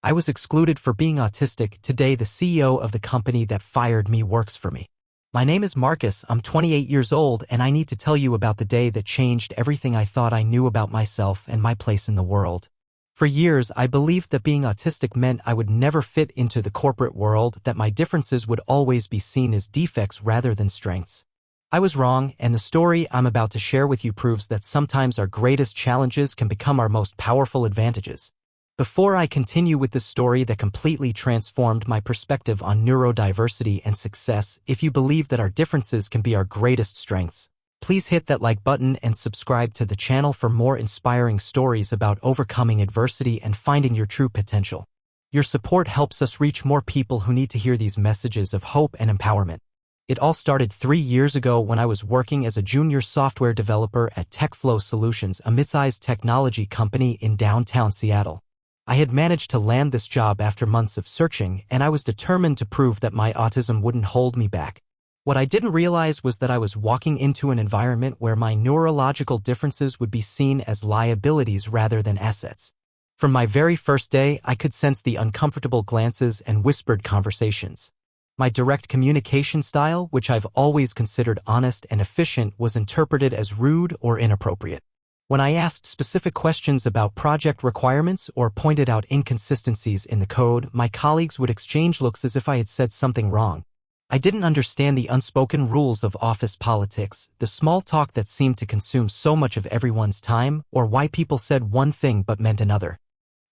I was excluded for being autistic. Today, the CEO of the company that fired me works for me. My name is Marcus, I'm 28 years old, and I need to tell you about the day that changed everything I thought I knew about myself and my place in the world. For years, I believed that being autistic meant I would never fit into the corporate world, that my differences would always be seen as defects rather than strengths. I was wrong, and the story I'm about to share with you proves that sometimes our greatest challenges can become our most powerful advantages. Before I continue with this story that completely transformed my perspective on neurodiversity and success, if you believe that our differences can be our greatest strengths, please hit that like button and subscribe to the channel for more inspiring stories about overcoming adversity and finding your true potential. Your support helps us reach more people who need to hear these messages of hope and empowerment. It all started 3 years ago when I was working as a junior software developer at TechFlow Solutions, a mid-sized technology company in downtown Seattle. I had managed to land this job after months of searching, and I was determined to prove that my autism wouldn't hold me back. What I didn't realize was that I was walking into an environment where my neurological differences would be seen as liabilities rather than assets. From my very first day, I could sense the uncomfortable glances and whispered conversations. My direct communication style, which I've always considered honest and efficient, was interpreted as rude or inappropriate. When I asked specific questions about project requirements or pointed out inconsistencies in the code, my colleagues would exchange looks as if I had said something wrong. I didn't understand the unspoken rules of office politics, the small talk that seemed to consume so much of everyone's time, or why people said one thing but meant another.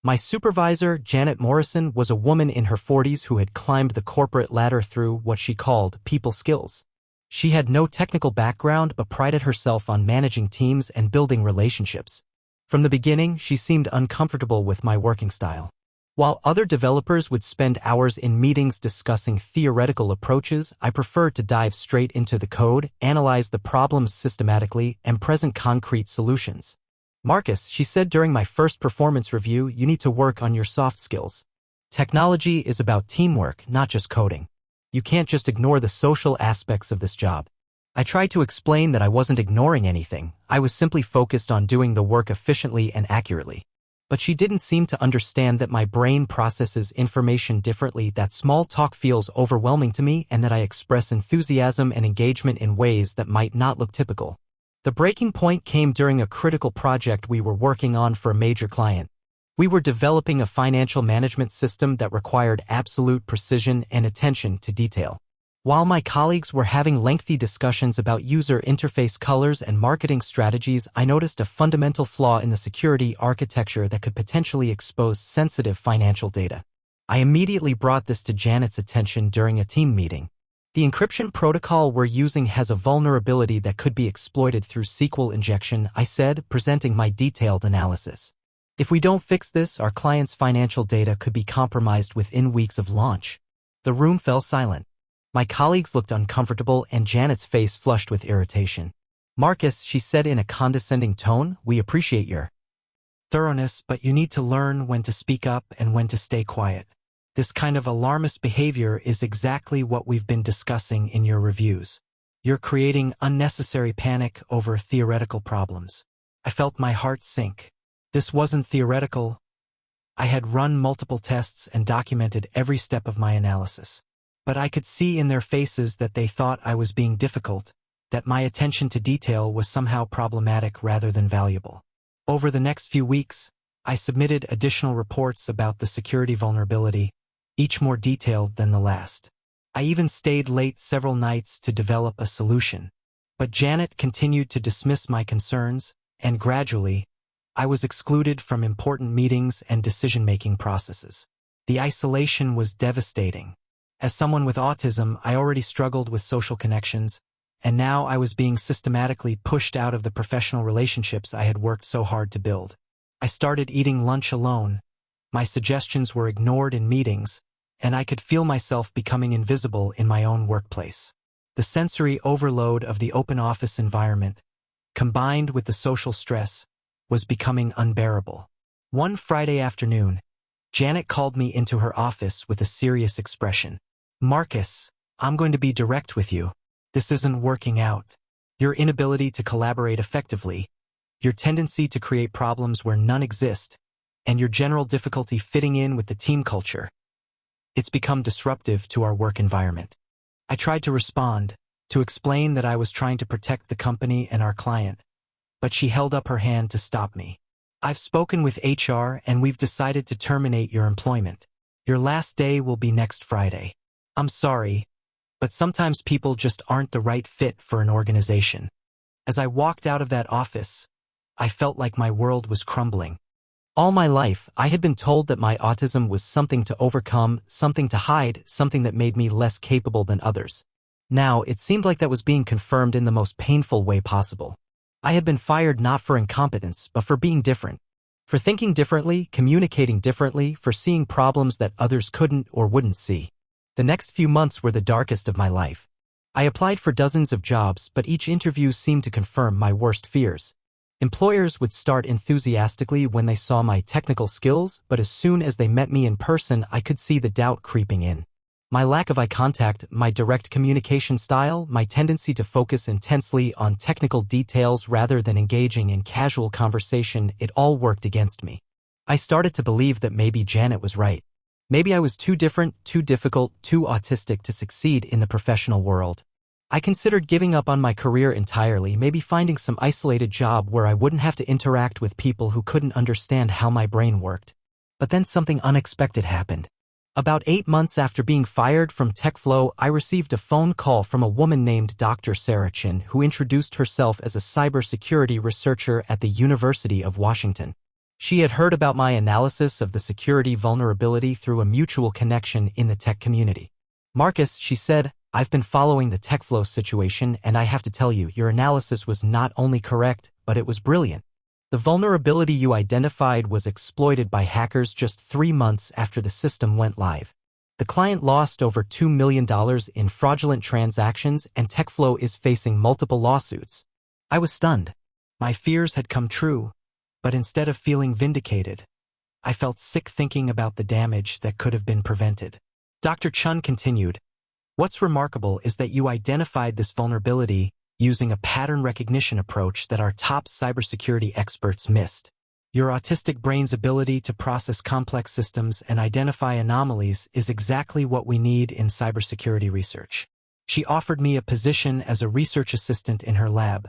My supervisor, Janet Morrison, was a woman in her 40s who had climbed the corporate ladder through what she called people skills. She had no technical background but prided herself on managing teams and building relationships. From the beginning, she seemed uncomfortable with my working style. While other developers would spend hours in meetings discussing theoretical approaches, I preferred to dive straight into the code, analyze the problems systematically, and present concrete solutions. Marcus, she said during my first performance review, you need to work on your soft skills. Technology is about teamwork, not just coding. You can't just ignore the social aspects of this job. I tried to explain that I wasn't ignoring anything, I was simply focused on doing the work efficiently and accurately. But she didn't seem to understand that my brain processes information differently, that small talk feels overwhelming to me, and that I express enthusiasm and engagement in ways that might not look typical. The breaking point came during a critical project we were working on for a major client. We were developing a financial management system that required absolute precision and attention to detail. While my colleagues were having lengthy discussions about user interface colors and marketing strategies, I noticed a fundamental flaw in the security architecture that could potentially expose sensitive financial data. I immediately brought this to Janet's attention during a team meeting. The encryption protocol we're using has a vulnerability that could be exploited through SQL injection, I said, presenting my detailed analysis. If we don't fix this, our client's financial data could be compromised within weeks of launch. The room fell silent. My colleagues looked uncomfortable and Janet's face flushed with irritation. Marcus, she said in a condescending tone, we appreciate your thoroughness, but you need to learn when to speak up and when to stay quiet. This kind of alarmist behavior is exactly what we've been discussing in your reviews. You're creating unnecessary panic over theoretical problems. I felt my heart sink. This wasn't theoretical. I had run multiple tests and documented every step of my analysis. But I could see in their faces that they thought I was being difficult, that my attention to detail was somehow problematic rather than valuable. Over the next few weeks, I submitted additional reports about the security vulnerability, each more detailed than the last. I even stayed late several nights to develop a solution. But Janet continued to dismiss my concerns, and gradually, I was excluded from important meetings and decision-making processes. The isolation was devastating. As someone with autism, I already struggled with social connections, and now I was being systematically pushed out of the professional relationships I had worked so hard to build. I started eating lunch alone. My suggestions were ignored in meetings, and I could feel myself becoming invisible in my own workplace. The sensory overload of the open office environment, combined with the social stress, was becoming unbearable. One Friday afternoon, Janet called me into her office with a serious expression. Marcus, I'm going to be direct with you. This isn't working out. Your inability to collaborate effectively, your tendency to create problems where none exist, and your general difficulty fitting in with the team culture. It's become disruptive to our work environment. I tried to respond, to explain that I was trying to protect the company and our client, but she held up her hand to stop me. I've spoken with HR and we've decided to terminate your employment. Your last day will be next Friday. I'm sorry, but sometimes people just aren't the right fit for an organization. As I walked out of that office, I felt like my world was crumbling. All my life, I had been told that my autism was something to overcome, something to hide, something that made me less capable than others. Now, it seemed like that was being confirmed in the most painful way possible. I had been fired not for incompetence, but for being different. For thinking differently, communicating differently, for seeing problems that others couldn't or wouldn't see. The next few months were the darkest of my life. I applied for dozens of jobs, but each interview seemed to confirm my worst fears. Employers would start enthusiastically when they saw my technical skills, but as soon as they met me in person, I could see the doubt creeping in. My lack of eye contact, my direct communication style, my tendency to focus intensely on technical details rather than engaging in casual conversation, it all worked against me. I started to believe that maybe Janet was right. Maybe I was too different, too difficult, too autistic to succeed in the professional world. I considered giving up on my career entirely, maybe finding some isolated job where I wouldn't have to interact with people who couldn't understand how my brain worked. But then something unexpected happened. About 8 months after being fired from TechFlow, I received a phone call from a woman named Dr. Sarachin, who introduced herself as a cybersecurity researcher at the University of Washington. She had heard about my analysis of the security vulnerability through a mutual connection in the tech community. Marcus, she said, I've been following the TechFlow situation, and I have to tell you, your analysis was not only correct, but it was brilliant. The vulnerability you identified was exploited by hackers just 3 months after the system went live. The client lost over $2 million in fraudulent transactions, and TechFlow is facing multiple lawsuits. I was stunned. My fears had come true, but instead of feeling vindicated, I felt sick thinking about the damage that could have been prevented. Dr. Chun continued, what's remarkable is that you identified this vulnerability using a pattern recognition approach that our top cybersecurity experts missed. Your autistic brain's ability to process complex systems and identify anomalies is exactly what we need in cybersecurity research. She offered me a position as a research assistant in her lab,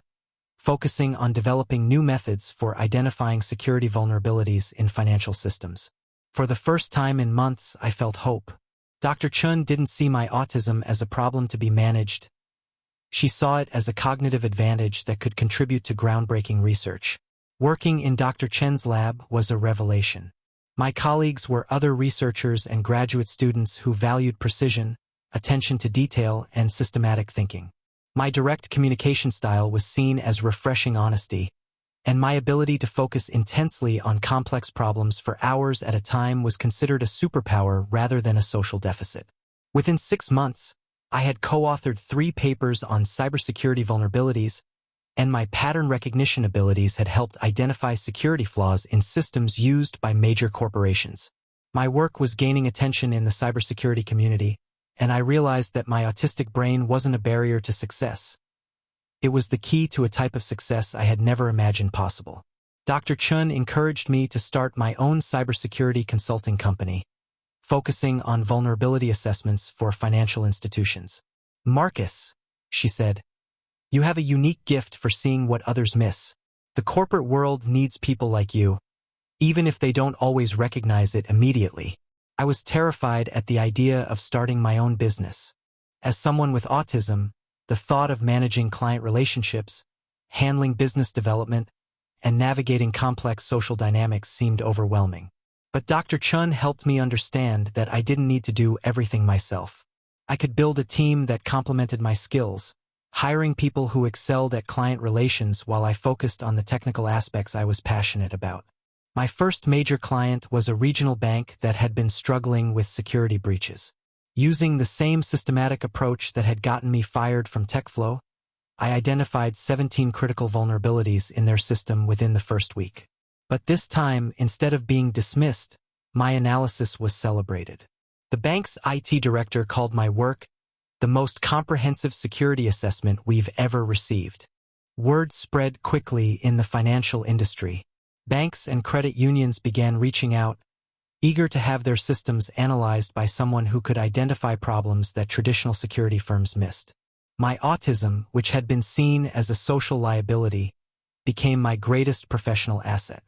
focusing on developing new methods for identifying security vulnerabilities in financial systems. For the first time in months, I felt hope. Dr. Chun didn't see my autism as a problem to be managed. She saw it as a cognitive advantage that could contribute to groundbreaking research. Working in Dr. Chen's lab was a revelation. My colleagues were other researchers and graduate students who valued precision, attention to detail, and systematic thinking. My direct communication style was seen as refreshing honesty, and my ability to focus intensely on complex problems for hours at a time was considered a superpower rather than a social deficit. Within 6 months, I had co-authored 3 papers on cybersecurity vulnerabilities, and my pattern recognition abilities had helped identify security flaws in systems used by major corporations. My work was gaining attention in the cybersecurity community, and I realized that my autistic brain wasn't a barrier to success. It was the key to a type of success I had never imagined possible. Dr. Chun encouraged me to start my own cybersecurity consulting company, focusing on vulnerability assessments for financial institutions. Marcus, she said, you have a unique gift for seeing what others miss. The corporate world needs people like you, even if they don't always recognize it immediately. I was terrified at the idea of starting my own business. As someone with autism, the thought of managing client relationships, handling business development, and navigating complex social dynamics seemed overwhelming. But Dr. Chun helped me understand that I didn't need to do everything myself. I could build a team that complemented my skills, hiring people who excelled at client relations while I focused on the technical aspects I was passionate about. My first major client was a regional bank that had been struggling with security breaches. Using the same systematic approach that had gotten me fired from TechFlow, I identified 17 critical vulnerabilities in their system within the first week. But this time, instead of being dismissed, my analysis was celebrated. The bank's IT director called my work the most comprehensive security assessment we've ever received. Word spread quickly in the financial industry. Banks and credit unions began reaching out, eager to have their systems analyzed by someone who could identify problems that traditional security firms missed. My autism, which had been seen as a social liability, became my greatest professional asset.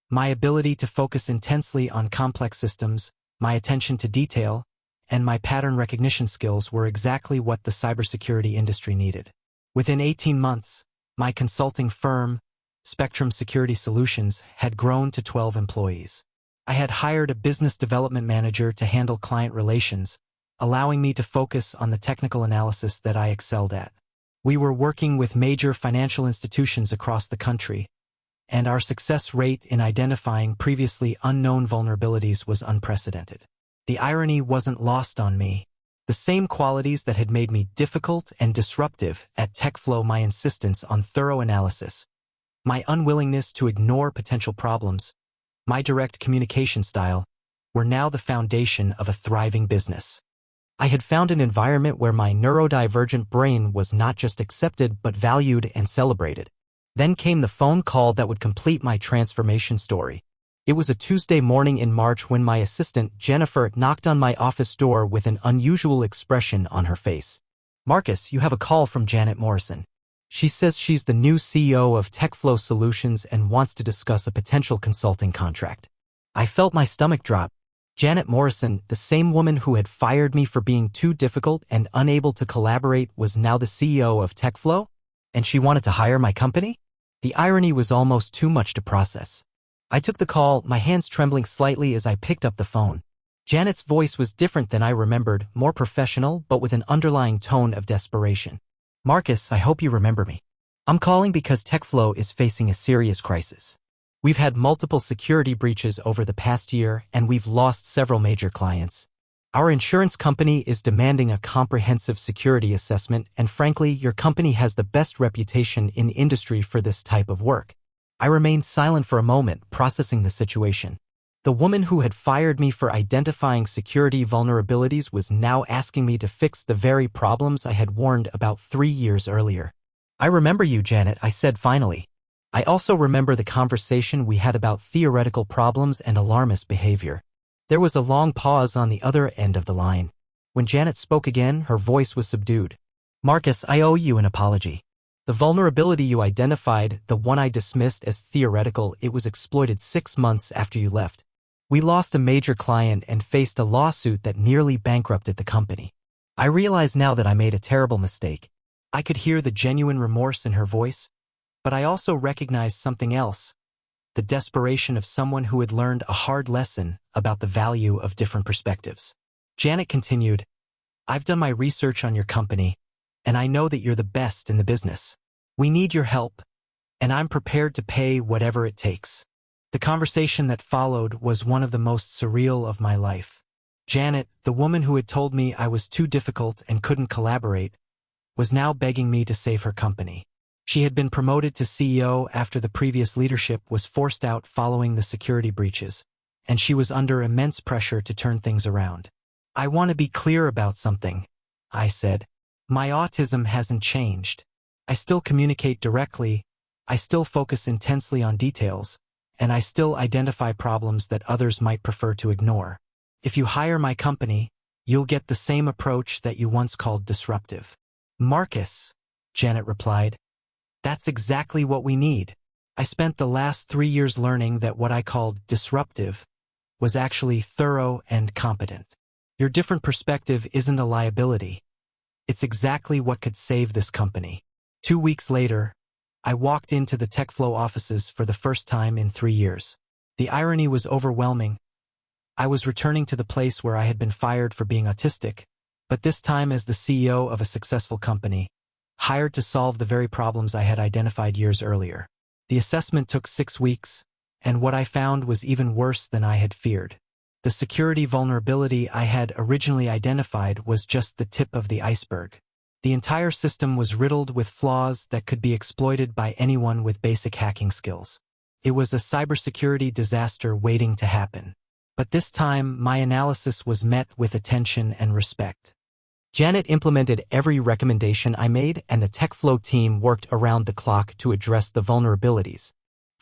My ability to focus intensely on complex systems, my attention to detail, and my pattern recognition skills were exactly what the cybersecurity industry needed. Within 18 months, my consulting firm, Spectrum Security Solutions, had grown to 12 employees. I had hired a business development manager to handle client relations, allowing me to focus on the technical analysis that I excelled at. We were working with major financial institutions across the country, and our success rate in identifying previously unknown vulnerabilities was unprecedented. The irony wasn't lost on me. The same qualities that had made me difficult and disruptive at TechFlow, my insistence on thorough analysis, my unwillingness to ignore potential problems, my direct communication style, were now the foundation of a thriving business. I had found an environment where my neurodivergent brain was not just accepted but valued and celebrated. Then came the phone call that would complete my transformation story. It was a Tuesday morning in March when my assistant, Jennifer, knocked on my office door with an unusual expression on her face. "Marcus, you have a call from Janet Morrison. She says she's the new CEO of TechFlow Solutions and wants to discuss a potential consulting contract." I felt my stomach drop. Janet Morrison, the same woman who had fired me for being too difficult and unable to collaborate, was now the CEO of TechFlow? And she wanted to hire my company? The irony was almost too much to process. I took the call, my hands trembling slightly as I picked up the phone. Janet's voice was different than I remembered, more professional, but with an underlying tone of desperation. "Marcus, I hope you remember me. I'm calling because TechFlow is facing a serious crisis. We've had multiple security breaches over the past year, and we've lost several major clients. Our insurance company is demanding a comprehensive security assessment, and frankly, your company has the best reputation in the industry for this type of work." I remained silent for a moment, processing the situation. The woman who had fired me for identifying security vulnerabilities was now asking me to fix the very problems I had warned about 3 years earlier. "I remember you, Janet," I said finally. "I also remember the conversation we had about theoretical problems and alarmist behavior." There was a long pause on the other end of the line. When Janet spoke again, her voice was subdued. "Marcus, I owe you an apology. The vulnerability you identified, the one I dismissed as theoretical, it was exploited 6 months after you left. We lost a major client and faced a lawsuit that nearly bankrupted the company. I realize now that I made a terrible mistake." I could hear the genuine remorse in her voice, but I also recognized something else, the desperation of someone who had learned a hard lesson about the value of different perspectives. Janet continued, "I've done my research on your company, and I know that you're the best in the business. We need your help, and I'm prepared to pay whatever it takes." The conversation that followed was one of the most surreal of my life. Janet, the woman who had told me I was too difficult and couldn't collaborate, was now begging me to save her company. She had been promoted to CEO after the previous leadership was forced out following the security breaches, and she was under immense pressure to turn things around. "I want to be clear about something," I said. "My autism hasn't changed. I still communicate directly, I still focus intensely on details, and I still identify problems that others might prefer to ignore. If you hire my company, you'll get the same approach that you once called disruptive." "Marcus," Janet replied, "that's exactly what we need. I spent the last 3 years learning that what I called disruptive was actually thorough and competent. Your different perspective isn't a liability. It's exactly what could save this company." 2 weeks later, I walked into the TechFlow offices for the first time in 3 years. The irony was overwhelming. I was returning to the place where I had been fired for being autistic, but this time as the CEO of a successful company, hired to solve the very problems I had identified years earlier. The assessment took 6 weeks, and what I found was even worse than I had feared. The security vulnerability I had originally identified was just the tip of the iceberg. The entire system was riddled with flaws that could be exploited by anyone with basic hacking skills. It was a cybersecurity disaster waiting to happen. But this time, my analysis was met with attention and respect. Janet implemented every recommendation I made, and the TechFlow team worked around the clock to address the vulnerabilities.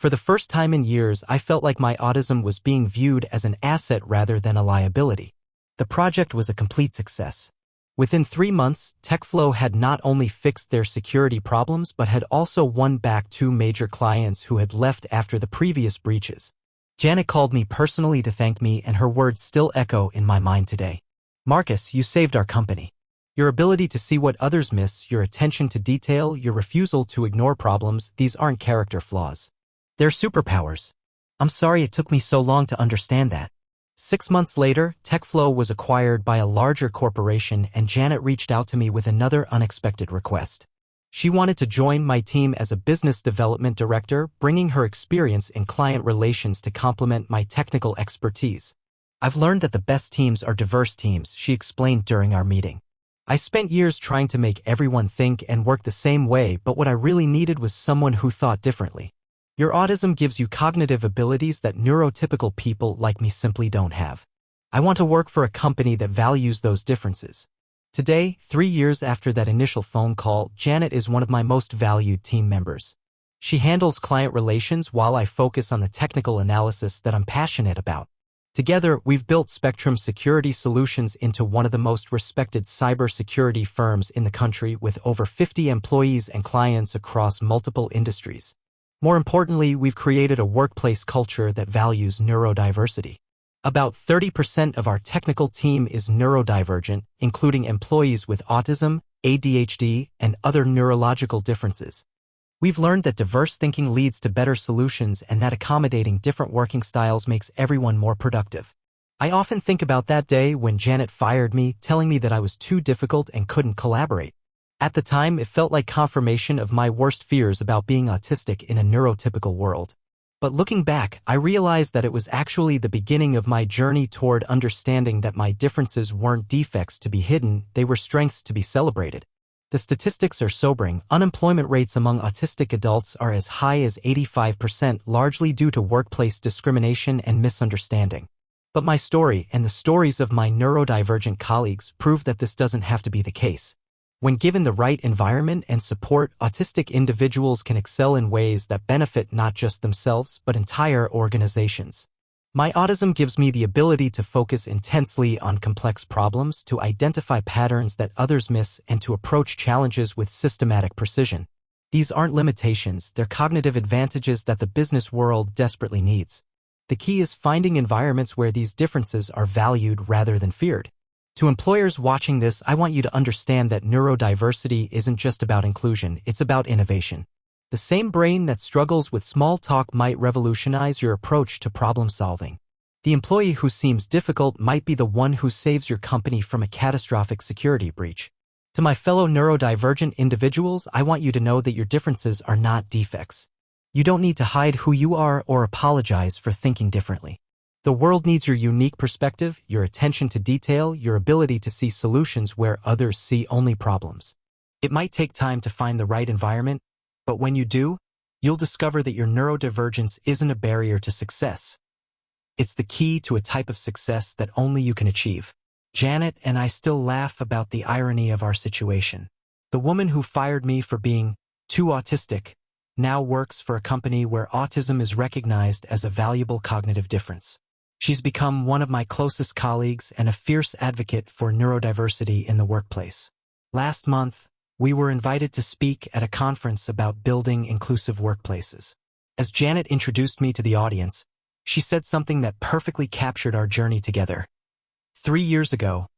For the first time in years, I felt like my autism was being viewed as an asset rather than a liability. The project was a complete success. Within 3 months, TechFlow had not only fixed their security problems but had also won back 2 major clients who had left after the previous breaches. Janet called me personally to thank me, and her words still echo in my mind today. "Marcus, you saved our company. Your ability to see what others miss, your attention to detail, your refusal to ignore problems, these aren't character flaws. They're superpowers. I'm sorry it took me so long to understand that." 6 months later, TechFlow was acquired by a larger corporation, and Janet reached out to me with another unexpected request. She wanted to join my team as a business development director, bringing her experience in client relations to complement my technical expertise. "I've learned that the best teams are diverse teams," she explained during our meeting. "I spent years trying to make everyone think and work the same way, but what I really needed was someone who thought differently. Your autism gives you cognitive abilities that neurotypical people like me simply don't have. I want to work for a company that values those differences." Today, 3 years after that initial phone call, Janet is one of my most valued team members. She handles client relations while I focus on the technical analysis that I'm passionate about. Together, we've built Spectrum Security Solutions into one of the most respected cybersecurity firms in the country, with over 50 employees and clients across multiple industries. More importantly, we've created a workplace culture that values neurodiversity. About 30% of our technical team is neurodivergent, including employees with autism, ADHD, and other neurological differences. We've learned that diverse thinking leads to better solutions and that accommodating different working styles makes everyone more productive. I often think about that day when Janet fired me, telling me that I was too difficult and couldn't collaborate. At the time, it felt like confirmation of my worst fears about being autistic in a neurotypical world. But looking back, I realized that it was actually the beginning of my journey toward understanding that my differences weren't defects to be hidden, they were strengths to be celebrated. The statistics are sobering. Unemployment rates among autistic adults are as high as 85%, largely due to workplace discrimination and misunderstanding. But my story and the stories of my neurodivergent colleagues prove that this doesn't have to be the case. When given the right environment and support, autistic individuals can excel in ways that benefit not just themselves but entire organizations. My autism gives me the ability to focus intensely on complex problems, to identify patterns that others miss, and to approach challenges with systematic precision. These aren't limitations, they're cognitive advantages that the business world desperately needs. The key is finding environments where these differences are valued rather than feared. To employers watching this, I want you to understand that neurodiversity isn't just about inclusion, it's about innovation. The same brain that struggles with small talk might revolutionize your approach to problem solving. The employee who seems difficult might be the one who saves your company from a catastrophic security breach. To my fellow neurodivergent individuals, I want you to know that your differences are not defects. You don't need to hide who you are or apologize for thinking differently. The world needs your unique perspective, your attention to detail, your ability to see solutions where others see only problems. It might take time to find the right environment, but when you do, you'll discover that your neurodivergence isn't a barrier to success. It's the key to a type of success that only you can achieve. Janet and I still laugh about the irony of our situation. The woman who fired me for being too autistic now works for a company where autism is recognized as a valuable cognitive difference. She's become one of my closest colleagues and a fierce advocate for neurodiversity in the workplace. Last month, we were invited to speak at a conference about building inclusive workplaces. As Janet introduced me to the audience, she said something that perfectly captured our journey together. 3 years ago,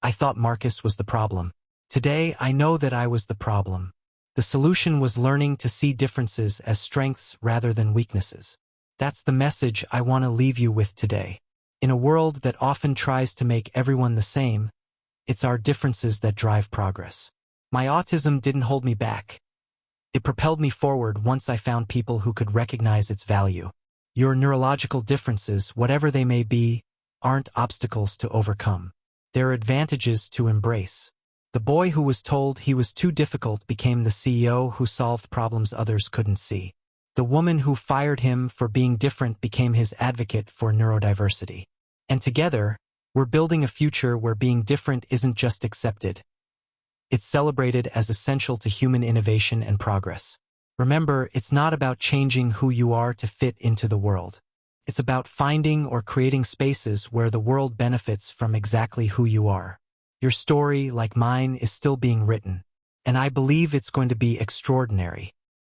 I thought Marcus was the problem. Today, I know that I was the problem. The solution was learning to see differences as strengths rather than weaknesses. That's the message I want to leave you with today. In a world that often tries to make everyone the same, it's our differences that drive progress. My autism didn't hold me back. It propelled me forward once I found people who could recognize its value. Your neurological differences, whatever they may be, aren't obstacles to overcome. They're advantages to embrace. The boy who was told he was too difficult became the CEO who solved problems others couldn't see. The woman who fired him for being different became his advocate for neurodiversity. And together, we're building a future where being different isn't just accepted. It's celebrated as essential to human innovation and progress. Remember, it's not about changing who you are to fit into the world. It's about finding or creating spaces where the world benefits from exactly who you are. Your story, like mine, is still being written, and I believe it's going to be extraordinary.